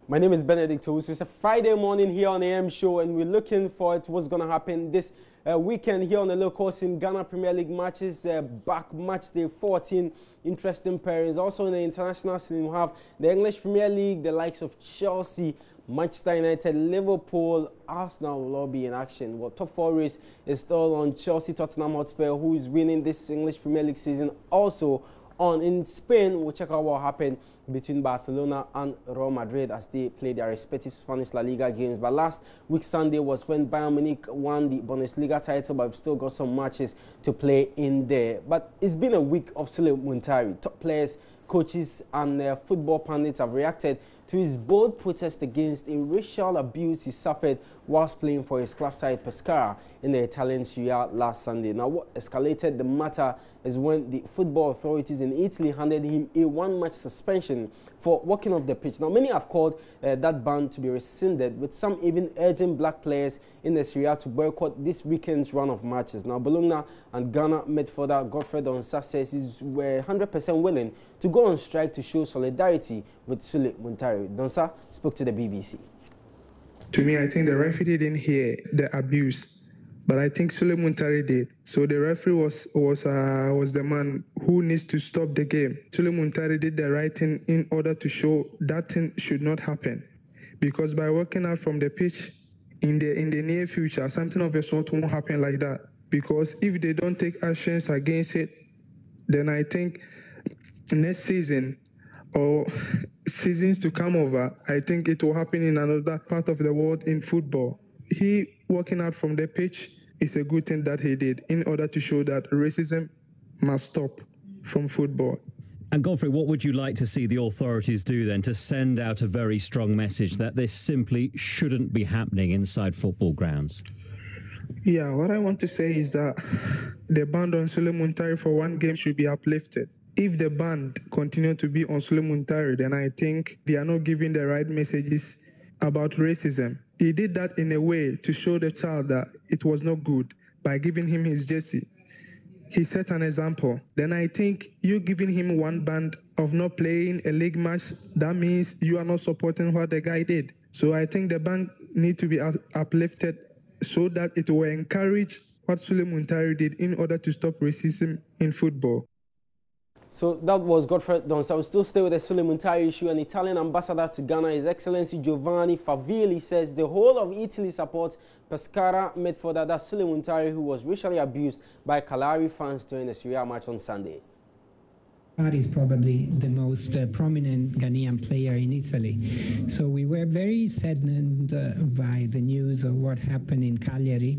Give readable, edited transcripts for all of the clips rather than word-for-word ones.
My name is Benedict Owusu. It's a Friday morning here on the AM show, and we're looking forward to what's going to happen this weekend here on the local scene. Ghana Premier League matches back match day 14. Interesting pairings. Also in the international scene, we have the English Premier League, the likes of Chelsea, Manchester United, Liverpool, Arsenal will all be in action. Well, top four race is still on Chelsea, Tottenham Hotspur, who is winning this English Premier League season. Also on in Spain, we'll check out what happened between Barcelona and Real Madrid as they play their respective Spanish La Liga games. But last week Sunday was when Bayern Munich won the Bundesliga title, but we've still got some matches to play in there. But it's been a week of Sule Muntari. Top players, coaches and football pundits have reacted to his bold protest against a racial abuse he suffered whilst playing for his club side Pescara in the Italian Serie A last Sunday. Now, what escalated the matter is when the football authorities in Italy handed him a one-match suspension for walking off the pitch. Now, many have called that ban to be rescinded, with some even urging black players in the Serie A to boycott this weekend's run of matches. Now, Bologna and Ghana midfielder Godfred Onsa says he's 100% willing to go on strike to show solidarity with Sule Muntari. Donsa spoke to the BBC. To me, I think the referee didn't hear the abuse, but I think Sule Muntari did. So the referee was the man who needs to stop the game. Sule Muntari did the right thing in order to show that thing should not happen, because by walking out from the pitch in the near future, something of a sort won't happen like that. Because if they don't take actions against it, then I think next season or seasons to come over, I think it will happen in another part of the world in football. He walking out from the pitch is a good thing that he did in order to show that racism must stop from football. And Godfrey, what would you like to see the authorities do then to send out a very strong message that this simply shouldn't be happening inside football grounds? Yeah, what I want to say is that the ban on Sule Muntari for one game should be uplifted. If the ban continue to be on Sule Muntari, then I think they are not giving the right messages about racism. He did that in a way to show the child that it was not good by giving him his jersey. He set an example. Then I think you giving him one ban of not playing a league match, that means you are not supporting what the guy did. So I think the ban need to be uplifted so that it will encourage what Sule Muntari did in order to stop racism in football. So that was Godfred Donsa. We'll still stay with the Sule Muntari issue. An Italian ambassador to Ghana, His Excellency Giovanni Favilli, says the whole of Italy supports Pescara midfielder Sule Muntari, who was racially abused by Cagliari fans during the Serie A match on Sunday. Is probably the most prominent Ghanaian player in Italy. So we were very saddened by the news of what happened in Cagliari.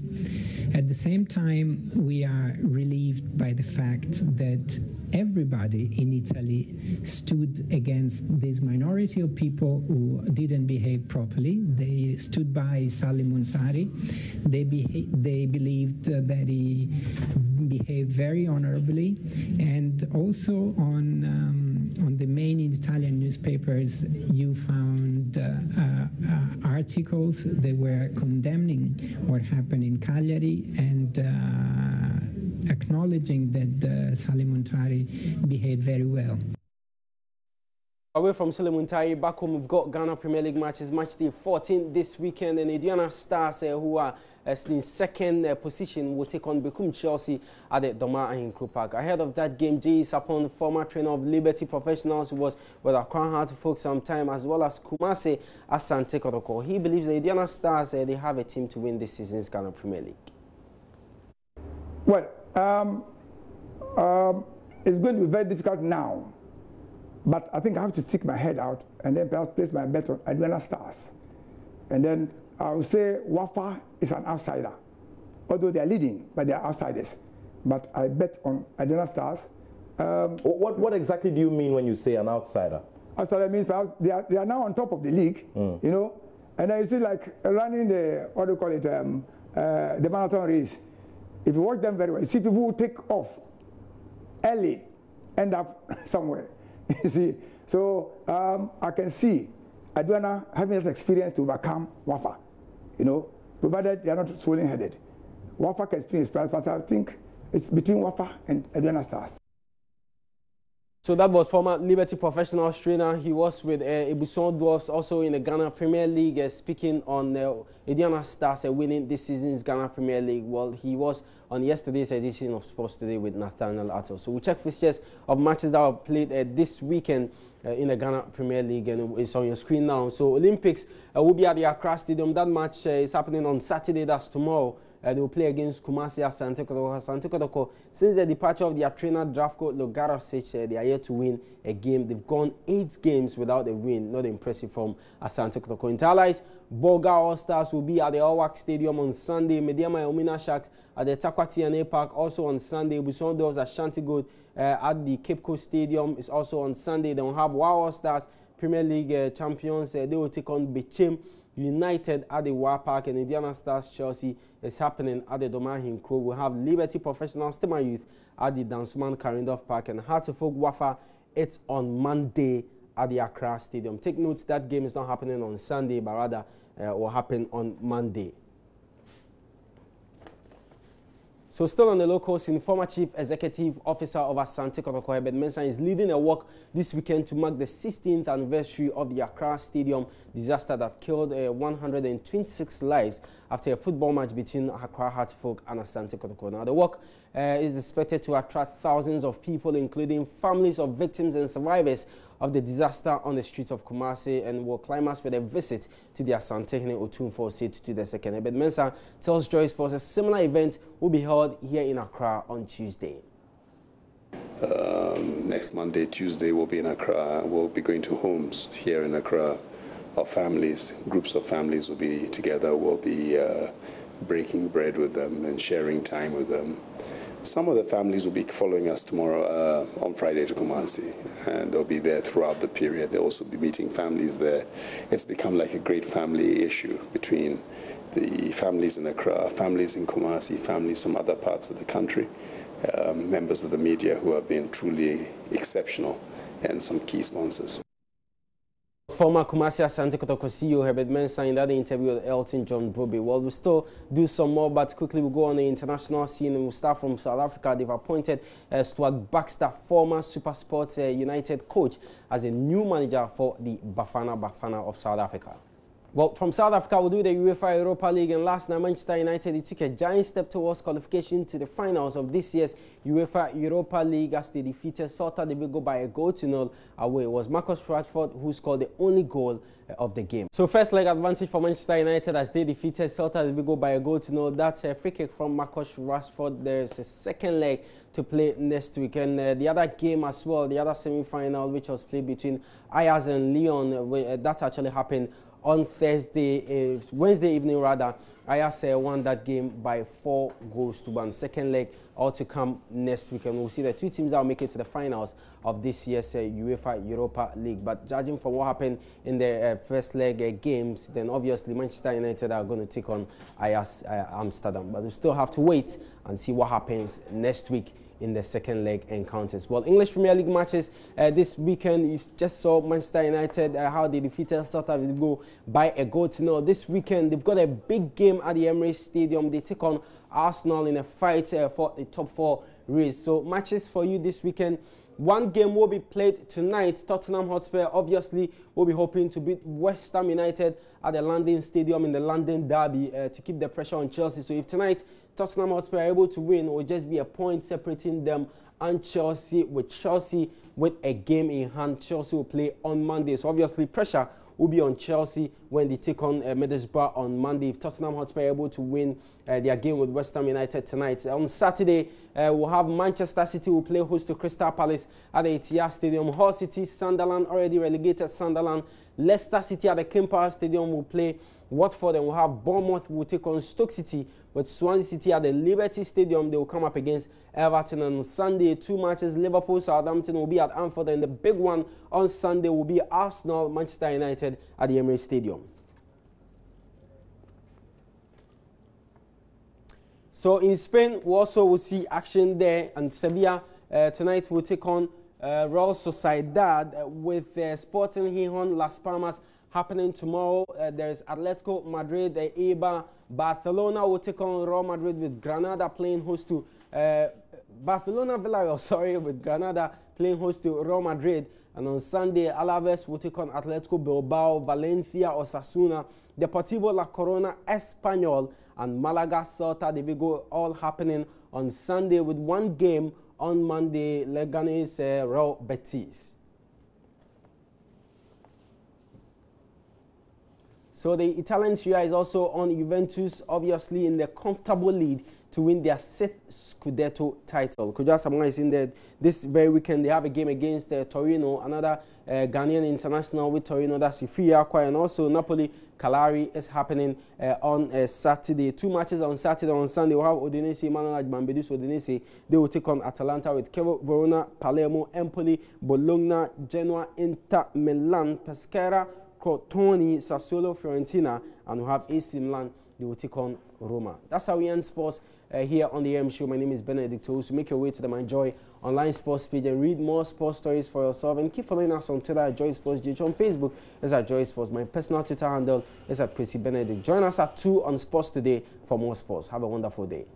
At the same time, we are relieved by the fact that everybody in Italy stood against this minority of people who didn't behave properly. They stood by Sule Muntari. They believed that he behaved very honorably, and also on the main Italian newspapers you found articles that were condemning what happened in Cagliari and acknowledging that Sule Muntari behaved very well. Away from Sule Muntari, back home we've got Ghana Premier League matches, match day 14 this weekend, and Aduana Stars, who are in second position, will take on Bekum Chelsea at the Doma Ahinkro Park. Ahead of that game, J. Sapon, former trainer of Liberty Professionals, who was with Accra Heart for some time, as well as Kumase Asante Kotoko. He believes the Aduana Stars, they have a team to win this season's Ghana Premier League. Well, it's going to be very difficult now. But I think I have to stick my head out and then perhaps place my bet on Aduana Stars. And then I would say Wafa is an outsider. Although they are leading, but they are outsiders. But I bet on Aduana Stars. What exactly do you mean when you say an outsider? Outsider means perhaps they are now on top of the league, you know. And then you see like running the, what do you call it, the marathon race. If you watch them very well, you see people who take off early, end up somewhere. You see, so I can see Aduana having this experience to overcome Wafa, you know, provided they are not swollen-headed. Wafa can experience, but I think it's between Wafa and Aduana Stars. So that was former Liberty professional trainer. He was with Ebuson Dwarfs, also in the Ghana Premier League, speaking on Ediana Stars winning this season's Ghana Premier League. Well, he was on yesterday's edition of Sports Today with Nathaniel Atto. So we'll check fixtures of matches that were played this weekend in the Ghana Premier League, and it's on your screen now. So Olympics will be at the Accra Stadium. That match is happening on Saturday, that's tomorrow. They will play against Kumasi Asante Kotoko. Asante Kotoko, since the departure of their trainer, draft coach Logarosic, they are yet to win a game. They've gone 8 games without a win. Not impressive from Asante Kotoko. In Allies, Bolga All-Stars will be at the Awak Stadium on Sunday. Mediama Omina Sharks at the Takwati and Park also on Sunday. Buson Dolls at Shanty Good at the Cape Coast Stadium is also on Sunday. Then we'll have Wow All-Stars, Premier League champions. They will take on Bichim United at the War Park, and Indiana Stars Chelsea is happening at the Domahin Crew. We'll have Liberty Professional Stemma Youth at the Dansuman Karindorf Park, and Hartlepool Wafa, it's on Monday at the Accra Stadium. Take note, that game is not happening on Sunday, but rather will happen on Monday. So still on the local scene, former Chief Executive Officer of Asante Kotoko, Herbert Mensah, is leading a walk this weekend to mark the 16th anniversary of the Accra Stadium disaster that killed 126 lives after a football match between Accra Heartfolk and Asante Kotoko. Now, the walk is expected to attract thousands of people, including families of victims and survivors of the disaster on the streets of Kumasi, and will climax with a visit to the Asante Otunfo Seat to the second. Herbert Mensah tells Joy Sports a similar event will be held here in Accra on Tuesday. Next Monday, Tuesday, we'll be in Accra. We'll be going to homes here in Accra. Our families, groups of families will be together. We'll be breaking bread with them and sharing time with them. Some of the families will be following us tomorrow on Friday to Kumasi, and they'll be there throughout the period. They'll also be meeting families there. It's become like a great family issue between the families in Accra, families in Kumasi, families from other parts of the country, members of the media who have been truly exceptional, and some key sponsors. Former Kumasi Asante Kotoko CEO Herbert Mensah in that interview with Elton John Broby. Well, we'll still do some more, but quickly we'll go on the international scene, and we'll start from South Africa. They've appointed Stuart Baxter, former SuperSport United coach, as a new manager for the Bafana of South Africa. Well, from South Africa, we'll do the UEFA Europa League, and last night Manchester United took a giant step towards qualification to the finals of this year's UEFA Europa League as they defeated Celta de Vigo by a 1-0 away. It was Marcus Rashford who scored the only goal of the game. So first leg advantage for Manchester United as they defeated Celta de Vigo by a 0-0. That's a free kick from Marcus Rashford. There's a second leg to play next week, and the other game as well, the other semi-final, which was played between Ajax and Lyon, that actually happened on Wednesday evening rather. Ajax won that game by 4-1. Second leg all to come next week, and we'll see the two teams that will make it to the finals of this year's UEFA Europa League. But judging from what happened in the first leg games, then obviously Manchester United are going to take on Ajax Amsterdam. But we still have to wait and see what happens next week in the second leg encounters. Well, English Premier League matches this weekend. You just saw Manchester United, how they defeated Celta Vigo by a 0-0. This weekend, they've got a big game at the Emirates Stadium. They take on Arsenal in a fight for the top 4 race. So matches for you this weekend. One game will be played tonight. Tottenham Hotspur obviously will be hoping to beat West Ham United at the London Stadium in the London Derby to keep the pressure on Chelsea. So if tonight Tottenham Hotspur are able to win, it will just be a point separating them and Chelsea, with Chelsea with a game in hand. Chelsea will play on Monday. So obviously pressure will be on Chelsea when they take on Middlesbrough on Monday. If Tottenham Hotspur are able to win their game with West Ham United tonight. On Saturday, we'll have Manchester City will play host to Crystal Palace at the Etihad Stadium. Hull City, Sunderland, already relegated Sunderland. Leicester City at the King Power Stadium will play Watford, and we'll have Bournemouth will take on Stoke City, with Swansea City at the Liberty Stadium. They will come up against Everton. On Sunday, 2 matches. Liverpool, Southampton will be at Anfield, and the big one on Sunday will be Arsenal, Manchester United at the Emirates Stadium. So in Spain, we also will see action there, and Sevilla tonight will take on Real Sociedad, with Sporting Gijón, Las Palmas happening tomorrow. There's Atletico Madrid, Eibar. Barcelona will take on Real Madrid, with Granada playing host to Barcelona Villarreal, sorry, with Granada playing host to Real Madrid. And on Sunday, Alaves will take on Atletico Bilbao, Valencia, Osasuna, Deportivo La Corona, Espanyol, and Malaga, Celta de Vigo, all happening on Sunday with one game on Monday, Leganes, Real Betis. So the Italian Serie A is also on. Juventus, obviously, in the comfortable lead to win their 6th Scudetto title. Kojo Asamoah is in there this very weekend. They have a game against Torino, another Ghanaian international with Torino. That's Ifeanyi Akwa, and also Napoli Cagliari is happening on Saturday. 2 matches on Saturday. On Sunday, we'll have Udinese, Manuel Ajmambedus Udinese. They will take on Atalanta with Chievo Verona, Palermo, Empoli, Bologna, Genoa, Inter Milan, Pescara, Crotone, Sassuolo, Fiorentina, and we'll have AC Milan. They will take on Roma. That's how we end sports here on the AM Show. My name is Benedict So make your way to the My Joy online sports page and read more sports stories for yourself. And keep following us on Twitter at Joy Sports GH. On Facebook is at Joy Sports. My personal Twitter handle is at Prissy Benedict. Join us at 2 on Sports Today for more sports. Have a wonderful day.